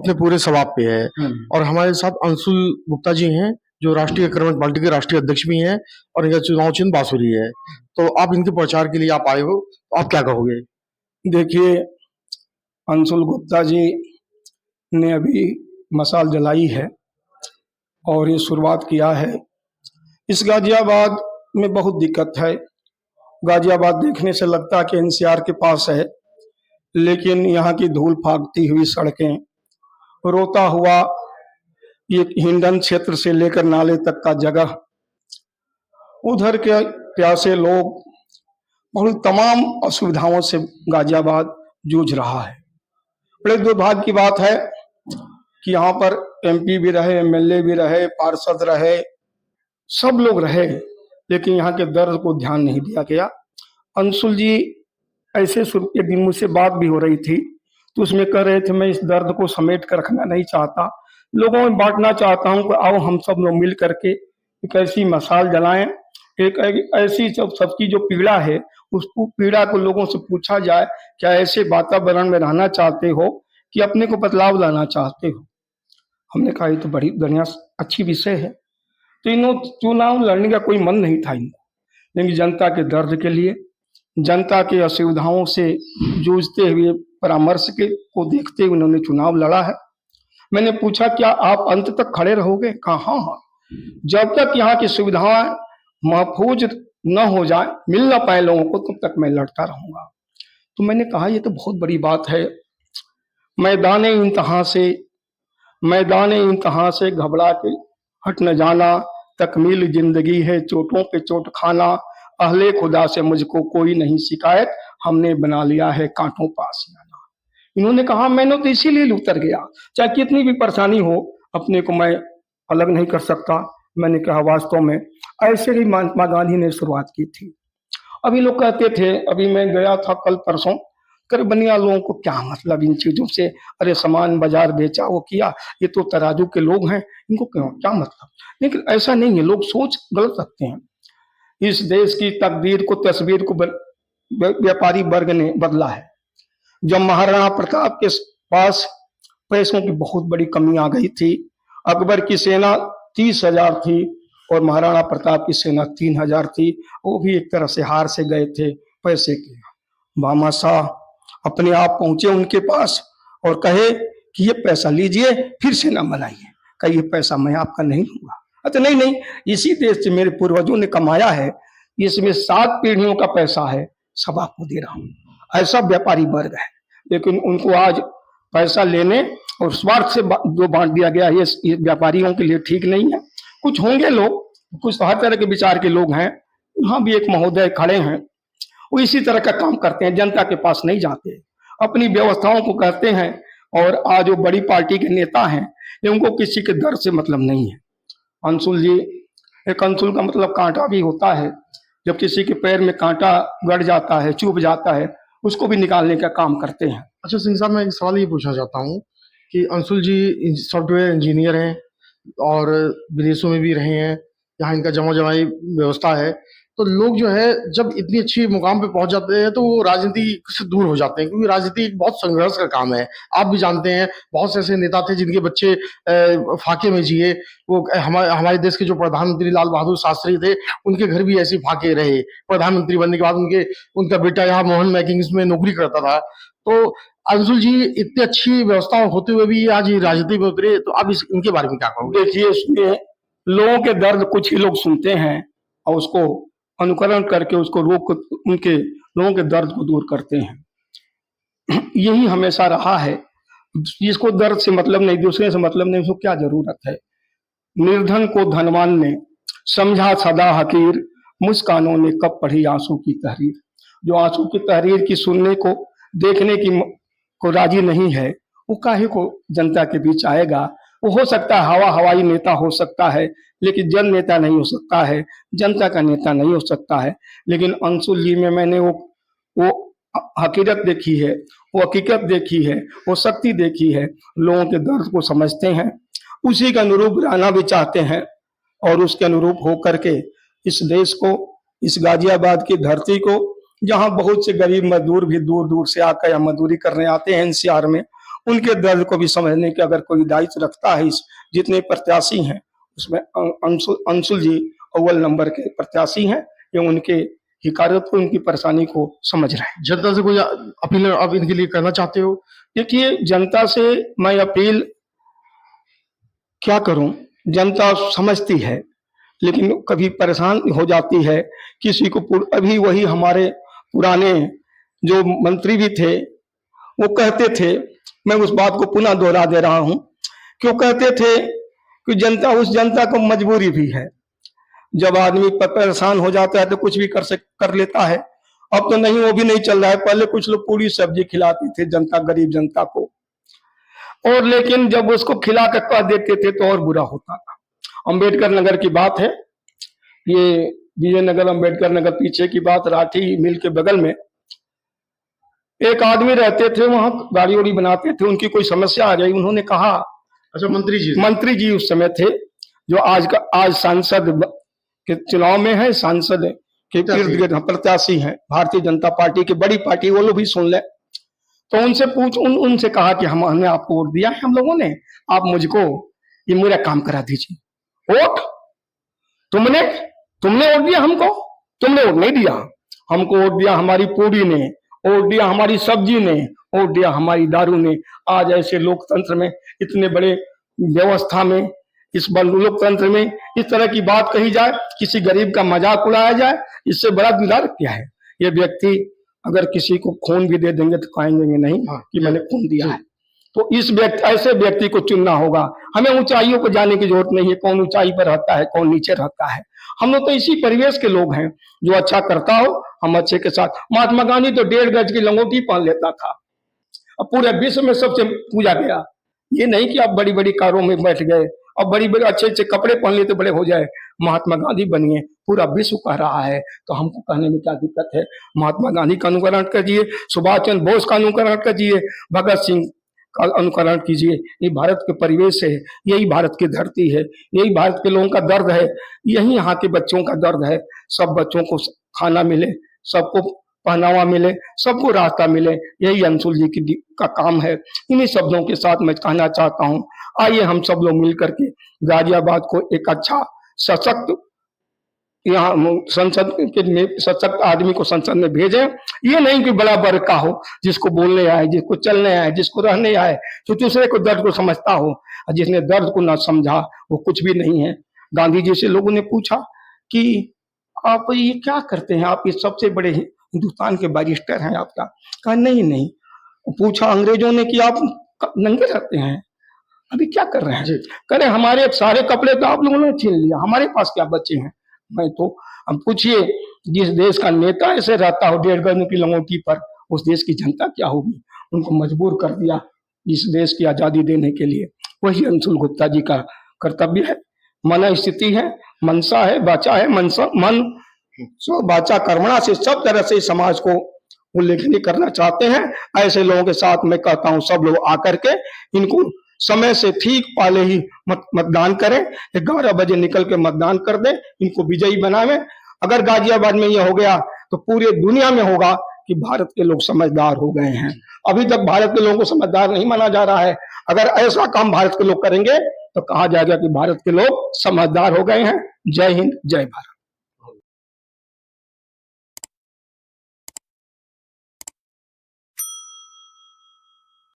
अपने पूरे सवाब पे है। और हमारे साथ अंशुल गुप्ता जी हैं, जो राष्ट्रीय कर्मठ पार्टी के राष्ट्रीय अध्यक्ष भी हैं, और इनका चुनाव चिन्ह बांसुरी है। तो आप इनके प्रचार के लिए आप आए हो, तो आप क्या कहोगे? देखिए, अंशुल गुप्ता जी ने अभी मशाल जलाई है और ये शुरुआत किया है। इस गाजियाबाद में बहुत दिक्कत है। गाजियाबाद देखने से लगता है कि एनसीआर के पास है, लेकिन यहाँ की धूल फाकती हुई सड़कें, रोता हुआ ये हिंडन क्षेत्र से लेकर नाले तक का जगह, उधर के प्यासे लोग, बहुत तमाम असुविधाओं से गाजियाबाद जूझ रहा है। बड़े दुर्भाग्य की बात है कि यहाँ पर एमपी भी रहे, एमएलए भी रहे, पार्षद रहे, सब लोग रहे, लेकिन यहाँ के दर्द को ध्यान नहीं दिया गया। अंशुल जी ऐसे एक दिन मुझसे बात भी हो रही थी, तो उसमें कह रहे थे मैं इस दर्द को समेट कर रखना नहीं चाहता, लोगों में बांटना चाहता हूँ कि आओ हम सब लोग मिल करके एक ऐसी मशाल जलाएं, एक ऐसी सबकी जो पीड़ा है उस पीड़ा को लोगों से पूछा जाए, क्या ऐसे वातावरण में रहना चाहते हो कि अपने को बदलाव लाना चाहते हो। हमने कहा ये तो बड़ी बढ़िया अच्छी विषय है। तो इन चुनाव लड़ने का कोई मन नहीं था इनको, लेकिन जनता के दर्द के लिए, जनता के असुविधाओं से जूझते हुए परामर्श के को देखते हुए उन्होंने चुनाव लड़ा है। मैंने पूछा क्या आप अंत तक खड़े रहोगे? कहा हाँ हाँ, जब तक यहाँ की सुविधाएं महफूज न हो जाए, मिल न पाए लोगों को, तब तक मैं लड़ता रहूंगा। तो मैंने कहा ये तो बहुत बड़ी बात है। मैदान इंतहा से घबरा के हट न जाना, तकमील जिंदगी है चोटों पे चोट खाना, अहले खुदा से मुझको कोई नहीं शिकायत, हमने बना लिया है कांटों पास आना। इन्होंने कहा मैंने तो इसीलिए उतर गया, चाहे कितनी भी परेशानी हो अपने को मैं अलग नहीं कर सकता। मैंने कहा वास्तव में ऐसे ही महात्मा गांधी ने शुरुआत की थी। अभी लोग कहते थे, अभी मैं गया था कल परसों, कर बनिया लोगों को क्या मतलब इन चीजों से, अरे सामान बाजार बेचा वो किया, ये तो तराजू के लोग हैं, इनको क्यों क्या मतलब। लेकिन ऐसा नहीं है, लोग सोच गलत रखते हैं। इस देश की तकदीर को, तस्वीर को व्यापारी वर्ग ने बदला है। जब महाराणा प्रताप के पास पैसों की बहुत बड़ी कमी आ गई थी, अकबर की सेना 30,000 थी और महाराणा प्रताप की सेना 3,000 थी, वो भी एक तरह से हार से गए थे पैसे के। मामा शाह अपने आप पहुंचे उनके पास और कहे कि ये पैसा लीजिए फिर सेना बनाइए। कही ये पैसा मैं आपका नहीं लूंगा। अच्छा नहीं नहीं, इसी देश से मेरे पूर्वजों ने कमाया है, इसमें 7 पीढ़ियों का पैसा है, सब आपको दे रहा हूँ। ऐसा व्यापारी वर्ग है। लेकिन उनको आज पैसा लेने और स्वार्थ से जो बांट दिया गया, ये व्यापारियों के लिए ठीक नहीं है। कुछ होंगे लोग, कुछ हर तरह के विचार के लोग हैं। यहाँ भी एक महोदय खड़े हैं, वो इसी तरह का काम करते हैं, जनता के पास नहीं जाते, अपनी व्यवस्थाओं को कहते हैं। और आज जो बड़ी पार्टी के नेता हैं, उनको किसी के दर्द से मतलब नहीं है। अंशुल जी, एक अंशुल का मतलब कांटा भी होता है। जब किसी के पैर में कांटा गड़ जाता है, चुभ जाता है, उसको भी निकालने का काम करते हैं। अच्छा सिंह साहब, मैं एक सवाल ये पूछना चाहता हूँ कि अंशुल जी सॉफ्टवेयर इंजीनियर हैं और विदेशों में भी रहे हैं, यहाँ इनका जमा जमाई व्यवस्था है, तो लोग जो है जब इतनी अच्छी मुकाम पे पहुंच जाते हैं तो वो राजनीति से दूर हो जाते हैं, क्योंकि राजनीति एक बहुत संघर्ष का काम है। आप भी जानते हैं बहुत से ऐसे नेता थे जिनके बच्चे फाके में जिए। वो हमारे देश के जो प्रधानमंत्री लाल बहादुर शास्त्री थे, उनके घर भी ऐसे फाके रहे। प्रधानमंत्री बनने के बाद उनका बेटा यहाँ मोहन मैकिंग्स में नौकरी करता था। तो अंशुल जी इतनी अच्छी व्यवस्था होते हुए भी आज राजनीति में उतरे, तो आप इनके बारे में क्या कहोगे? देखिए, उसमें लोगों के दर्द कुछ ही लोग सुनते हैं और उसको अनुकरण करके उसको रोक उनके लोगों के दर्द को दूर करते हैं। यही हमेशा रहा है। जिसको दर्द से मतलब नहीं, दूसरे से मतलब नहीं, उसको क्या जरूरत है। निर्धन को धनवान ने समझा सदा हकीर, मुस्कानों ने कब पढ़ी आंसू की तहरीर। जो आंसू की तहरीर की सुनने को, देखने की को राजी नहीं है, वो काहे को जनता के बीच आएगा। वो हो सकता है हवाई नेता हो सकता है, लेकिन जन नेता नहीं हो सकता है, जनता का नेता नहीं हो सकता है। लेकिन अंशुल जी में मैंने वो हकीकत देखी है, वो हकीकत देखी है, वो शक्ति देखी है। लोगों के दर्द को समझते हैं, उसी के अनुरूप रहना भी चाहते हैं और उसके अनुरूप होकर के इस देश को, इस गाजियाबाद की धरती को, जहाँ बहुत से गरीब मजदूर भी दूर दूर से आकर या मजदूरी करने आते हैं एनसीआर में, उनके दर्द को भी समझने के अगर कोई दायित्व रखता है, इस जितने प्रत्याशी हैं उसमें अंशुल जी अव्वल नंबर के प्रत्याशी हैं। ये उनके हिकारत को, उनकी परेशानी को समझ रहे हैं। जनता से कोई अपील आप इनके लिए करना चाहते हो? देखिए, जनता से मैं अपील क्या करूं, जनता समझती है लेकिन कभी परेशान हो जाती है। किसी को अभी वही हमारे पुराने जो मंत्री भी थे वो कहते थे, मैं उस बात को पुनः दोहरा दे रहा हूं, क्यों कहते थे कि जनता, उस जनता को मजबूरी भी है। जब आदमी परेशान हो जाता है तो कुछ भी कर लेता है। अब तो नहीं, वो भी नहीं चल रहा है। पहले कुछ लोग पूरी सब्जी खिलाते थे जनता, गरीब जनता को, और लेकिन जब उसको खिला कर कह देते थे तो और बुरा होता था। अंबेडकर नगर की बात है, ये विजयनगर अंबेडकर नगर पीछे की बात, राठी मिल के बगल में एक आदमी रहते थे, वहां गाड़ी वाड़ी बनाते थे। उनकी कोई समस्या आ गई, उन्होंने कहा, अच्छा, मंत्री जी उस समय थे, जो आज सांसद के चुनाव में है, सांसद के इर्द गिर्द प्रत्याशी हैं, भारतीय जनता पार्टी की बड़ी पार्टी, वो लोग भी सुन ले। तो उनसे कहा कि हमने आपको वोट दिया है, हम लोगों ने, आप मुझको ये मेरा काम करा दीजिए। वोट तुमने वोट दिया हमको? तुमने वोट नहीं दिया हमको, वोट दिया हमारी पूरी ने, वोट दिया हमारी सब्जी ने, वोट दिया हमारी दारू ने। आज ऐसे लोकतंत्र में, इतने बड़े व्यवस्था में, इस लोकतंत्र में इस तरह की बात कही जाए, किसी गरीब का मजाक उड़ाया जाए, इससे बड़ा दुलार क्या है? ये व्यक्ति अगर किसी को खून भी दे देंगे तो कहेंगे नहीं कि मैंने खून दिया है। तो ऐसे व्यक्ति को चुनना होगा। हमें ऊंचाइयों को जाने की जरूरत नहीं है, कौन ऊंचाई पर रहता है, कौन नीचे रहता है। हम लोग तो इसी परिवेश के लोग हैं, जो अच्छा करता हो हम अच्छे के साथ। महात्मा गांधी तो 1.5 गज की लंगोटी पहन लेता था, अब पूरे विश्व में सबसे पूजा गया। ये नहीं कि आप बड़ी बड़ी कारों में बैठ गए, अब बड़ी बड़ी अच्छे अच्छे कपड़े पहन लेते बड़े हो जाए, महात्मा गांधी बनिए, पूरा विश्व कह रहा है, तो हमको कहने में क्या दिक्कत है? महात्मा गांधी का अनुकरण कीजिए, सुभाष चंद्र बोस का अनुकरण कीजिए, भगत सिंह का अनुकरण कीजिए। ये भारत के परिवेश है, यही भारत की धरती है, यही भारत के लोगों का दर्द है, यही यहाँ के बच्चों का दर्द है। सब बच्चों को खाना मिले, सबको पहनावा मिले, सबको रास्ता मिले, यही अंशुल जी का काम है। इन्हीं शब्दों के साथ मैं कहना चाहता हूँ, आइए हम सब लोग मिलकर के गाजियाबाद को एक अच्छा सशक्त, यहाँ संसद के सशक्त आदमी को संसद में भेजें। ये नहीं कि बड़ा वर्ग का हो, जिसको बोलने आए, जिसको चलने आए, जिसको रहने आए, तो दूसरे को दर्द को समझता हो। जिसने दर्द को ना समझा वो कुछ भी नहीं है। गांधी जी से लोगों ने पूछा कि आप ये क्या करते हैं, आप ये सबसे बड़े हिंदुस्तान के बैरिस्टर हैं, आप क्या? कहा नहीं। पूछा अंग्रेजों ने कि आप नंगे रहते हैं, अभी क्या कर रहे हैं? कह रहे हमारे सारे कपड़े तो आप लोगों ने छीन लिया, हमारे पास क्या बचे हैं? मैं तो, हम पूछिए, जिस देश का नेता ऐसे रहता हो 1.5 गज की लंगोटी पर, उस देश की जनता क्या होगी? उनको मजबूर कर दिया इस देश की आजादी देने के लिए। वही अंशुल गुप्ता जी का कर्तव्य है। मन स्थिति है, मनसा है, बाचा है, मन सो बाचा कर्मणा से सब तरह से समाज को उल्लेखनीय करना चाहते हैं। ऐसे लोगों के साथ मैं कहता हूँ सब लोग आकर के इनको समय से ठीक पहले ही मतदान करें, 11 बजे निकल के मतदान कर दें, इनको विजयी बनावें। अगर गाजियाबाद में यह हो गया तो पूरे दुनिया में होगा कि भारत के लोग समझदार हो गए हैं। अभी तक भारत के लोगों को समझदार नहीं माना जा रहा है। अगर ऐसा काम भारत के लोग करेंगे तो कहा जाएगा कि भारत के लोग समझदार हो गए हैं। जय हिंद, जय भारत।